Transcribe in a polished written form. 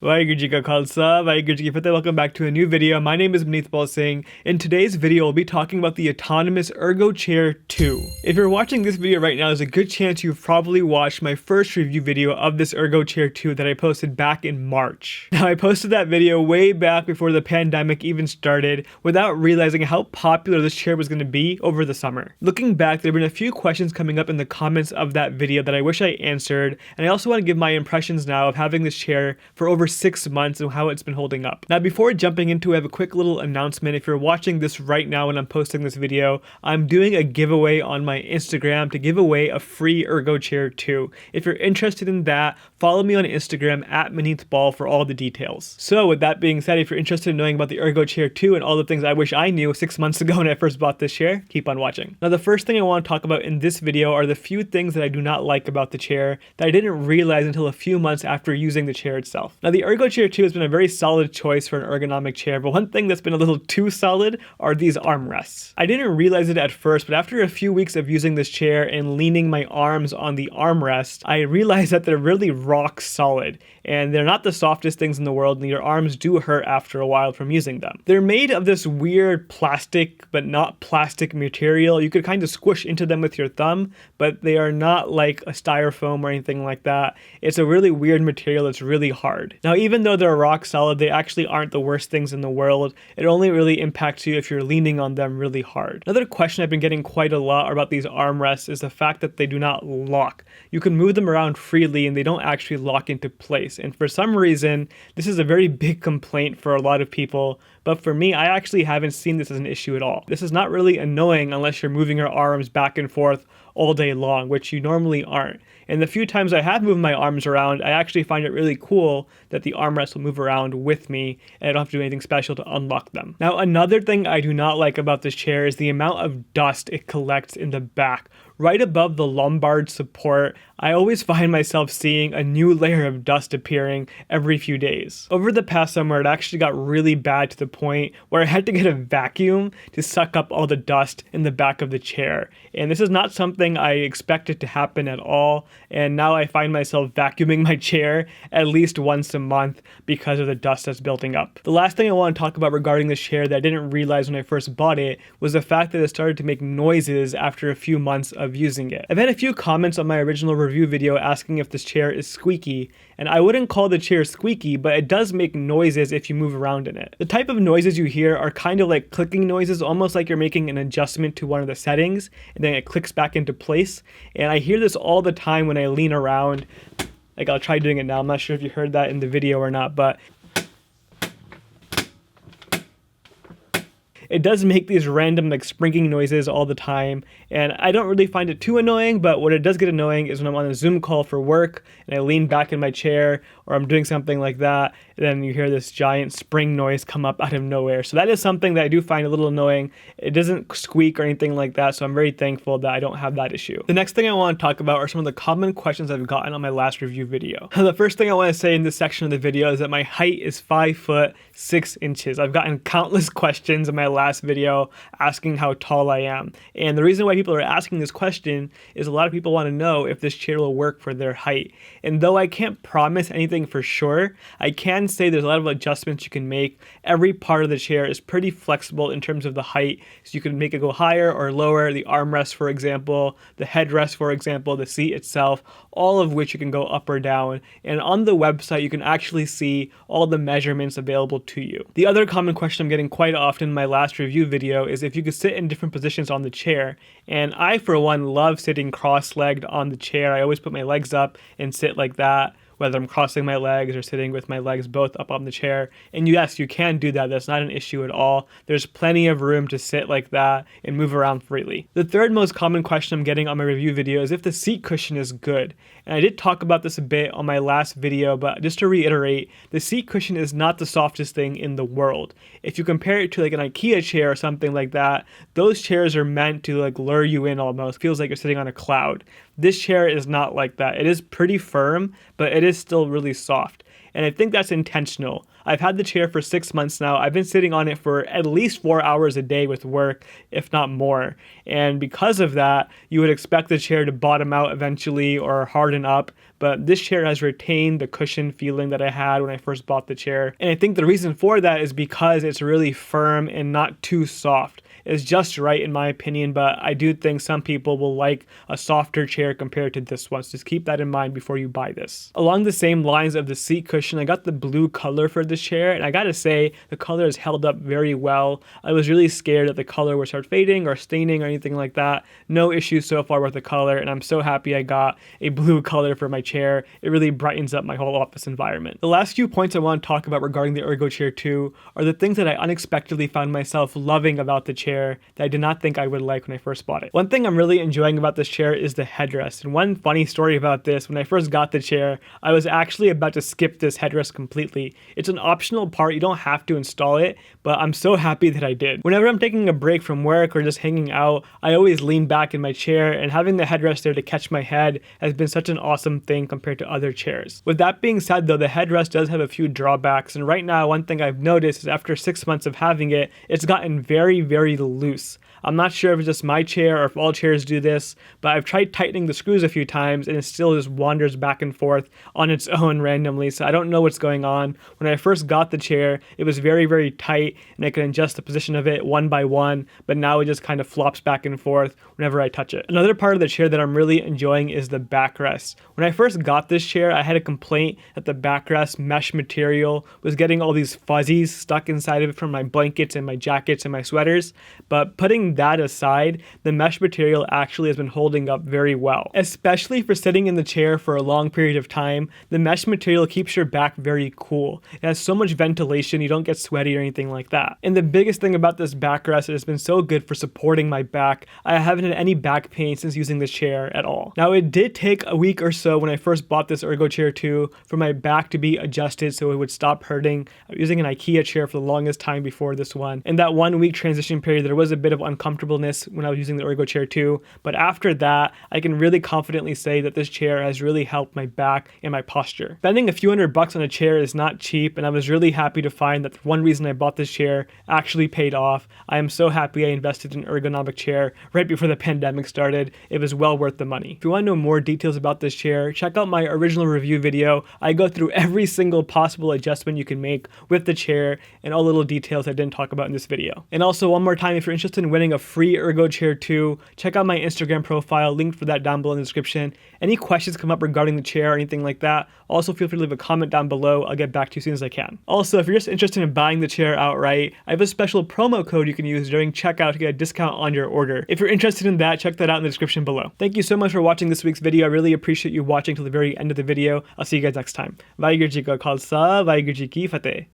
Waheguru Ji Ka Khalsa, Waheguru Ji Ki Fateh. Welcome back to a new video. My name is Maneetpaul Singh. In today's video, we'll be talking about the autonomous ErgoChair 2. If you're watching this video right now, there's a good chance you've probably watched my first review video of this ErgoChair 2 that I posted back in March. Now, I posted that video way back before the pandemic even started without realizing how popular this chair was going to be over the summer. Looking back, there have been a few questions coming up in the comments of that video that I wish I answered, and I also want to give my impressions now of having this chair for over 6 months and how it's been holding up. Now, before jumping into it, I have a quick little announcement. If you're watching this right now when I'm posting this video, I'm doing a giveaway on my Instagram to give away a free ErgoChair 2. If you're interested in that, follow me on Instagram at Maneetpaul for all the details. So with that being said, if you're interested in knowing about the ErgoChair 2 and all the things I wish I knew 6 months ago when I first bought this chair, keep on watching. Now, the first thing I want to talk about in this video are the few things that I do not like about the chair that I didn't realize until a few months after using the chair itself. Now, the ErgoChair 2 has been a very solid choice for an ergonomic chair, but one thing that's been a little too solid are these armrests. I didn't realize it at first, but after a few weeks of using this chair and leaning my arms on the armrest, I realized that they're really rock solid, and they're not the softest things in the world, and your arms do hurt after a while from using them. They're made of this weird plastic, but not plastic material. You could kind of squish into them with your thumb, but they are not like a styrofoam or anything like that. It's a really weird material that's really hard. Now, even though they're rock solid, they actually aren't the worst things in the world. It only really impacts you if you're leaning on them really hard. Another question I've been getting quite a lot about these armrests is the fact that they do not lock. You can move them around freely and they don't actually lock into place. And for some reason, this is a very big complaint for a lot of people. But for me, I actually haven't seen this as an issue at all. This is not really annoying unless you're moving your arms back and forth all day long, which you normally aren't. And the few times I have moved my arms around, I actually find it really cool that the armrests will move around with me and I don't have to do anything special to unlock them. Now, another thing I do not like about this chair is the amount of dust it collects in the back. Right above the lumbar support, I always find myself seeing a new layer of dust appearing every few days. Over the past summer, it actually got really bad to the point where I had to get a vacuum to suck up all the dust in the back of the chair. And this is not something I expected to happen at all. And now I find myself vacuuming my chair at least once a month because of the dust that's building up. The last thing I want to talk about regarding this chair that I didn't realize when I first bought it was the fact that it started to make noises after a few months of using it. I've had a few comments on my original review video asking if this chair is squeaky, and I wouldn't call the chair squeaky, but it does make noises if you move around in it. The type of noises you hear are kind of like clicking noises, almost like you're making an adjustment to one of the settings, and then it clicks back into place. And I hear this all the time when I lean around. Like, I'll try doing it now. I'm not sure if you heard that in the video or not, but it does make these random like sprinkling noises all the time, and I don't really find it too annoying, but what it does get annoying is when I'm on a Zoom call for work and I lean back in my chair or I'm doing something like that, and then you hear this giant spring noise come up out of nowhere. So that is something that I do find a little annoying. It doesn't squeak or anything like that, so I'm very thankful that I don't have that issue. The next thing I want to talk about are some of the common questions I've gotten on my last review video. The first thing I want to say in this section of the video is that my height is 5 foot 6 inches. I've gotten countless questions in my last video asking how tall I am. And the reason why people are asking this question is a lot of people want to know if this chair will work for their height. And though I can't promise anything for sure, I can say there's a lot of adjustments you can make. Every part of the chair is pretty flexible in terms of the height. So you can make it go higher or lower, the armrest, for example, the headrest, for example, the seat itself, all of which you can go up or down. And on the website, you can actually see all the measurements available to you. The other common question I'm getting quite often in my last review video is if you could sit in different positions on the chair. And I, for one, love sitting cross-legged on the chair. I always put my legs up and sit like that, whether I'm crossing my legs or sitting with my legs both up on the chair. And yes, you can do that. That's not an issue at all. There's plenty of room to sit like that and move around freely. The third most common question I'm getting on my review video is if the seat cushion is good. And I did talk about this a bit on my last video, but just to reiterate, the seat cushion is not the softest thing in the world. If you compare it to like an IKEA chair or something like that, those chairs are meant to like lure you in almost. Feels like you're sitting on a cloud. This chair is not like that. It is pretty firm, but it is still really soft. and I think that's intentional. I've had the chair for 6 months now. I've been sitting on it for at least 4 hours a day with work, if not more. And because of that, you would expect the chair to bottom out eventually or harden up. But this chair has retained the cushion feeling that I had when I first bought the chair. And I think the reason for that is because it's really firm and not too soft. It's just right in my opinion, but I do think some people will like a softer chair compared to this one. So just keep that in mind before you buy this. Along the same lines of the seat cushion, I got the blue color for this chair, and I gotta say the color has held up very well. I was really scared that the color would start fading or staining or anything like that. No issues so far with the color, and I'm so happy I got a blue color for my chair. It really brightens up my whole office environment. The last few points I want to talk about regarding the ErgoChair 2 are the things that I unexpectedly found myself loving about the chair that I did not think I would like when I first bought it. One thing I'm really enjoying about this chair is the headrest. And one funny story about this, when I first got the chair, I was actually about to skip this headrest completely. It's an optional part, you don't have to install it, but I'm so happy that I did. Whenever I'm taking a break from work or just hanging out, I always lean back in my chair, and having the headrest there to catch my head has been such an awesome thing compared to other chairs. With that being said though, the headrest does have a few drawbacks, and right now one thing I've noticed is after 6 months of having it, it's gotten very, very loose. I'm not sure if it's just my chair or if all chairs do this, but I've tried tightening the screws a few times and it still just wanders back and forth on its own randomly, so I don't know what's going on. When I first got the chair, it was very, very tight and I could adjust the position of it one by one, but now it just kind of flops back and forth whenever I touch it. Another part of the chair that I'm really enjoying is the backrest. When I first got this chair, I had a complaint that the backrest mesh material was getting all these fuzzies stuck inside of it from my blankets and my jackets and my sweaters, but putting that aside, the mesh material actually has been holding up very well. Especially for sitting in the chair for a long period of time, the mesh material keeps your back very cool. It has so much ventilation, you don't get sweaty or anything like that. And the biggest thing about this backrest is it's been so good for supporting my back. I haven't had any back pain since using this chair at all. Now it did take a week or so when I first bought this ErgoChair 2 for my back to be adjusted so it would stop hurting. I was using an IKEA chair for the longest time before this one. In that 1 week transition period, there was a bit of uncomfortableness when I was using the ErgoChair 2, but after that, I can really confidently say that this chair has really helped my back and my posture. Spending a few $100 on a chair is not cheap, and I was really happy to find that the one reason I bought this chair actually paid off. I am so happy I invested in an ergonomic chair right before the pandemic started. It was well worth the money. If you want to know more details about this chair, check out my original review video. I go through every single possible adjustment you can make with the chair and all little details I didn't talk about in this video. And also one more time, if you're interested in winning a free ErgoChair 2, check out my Instagram profile, linked for that down below in the description. Any questions come up regarding the chair or anything like that, also feel free to leave a comment down below. I'll get back to you as soon as I can. Also, if you're just interested in buying the chair outright, I have a special promo code you can use during checkout to get a discount on your order. If you're interested in that, check that out in the description below. Thank you so much for watching this week's video. I really appreciate you watching till the very end of the video. I'll see you guys next time. Vaheguru Ji Ka Khalsa, Vaheguru Ji Ki Fateh.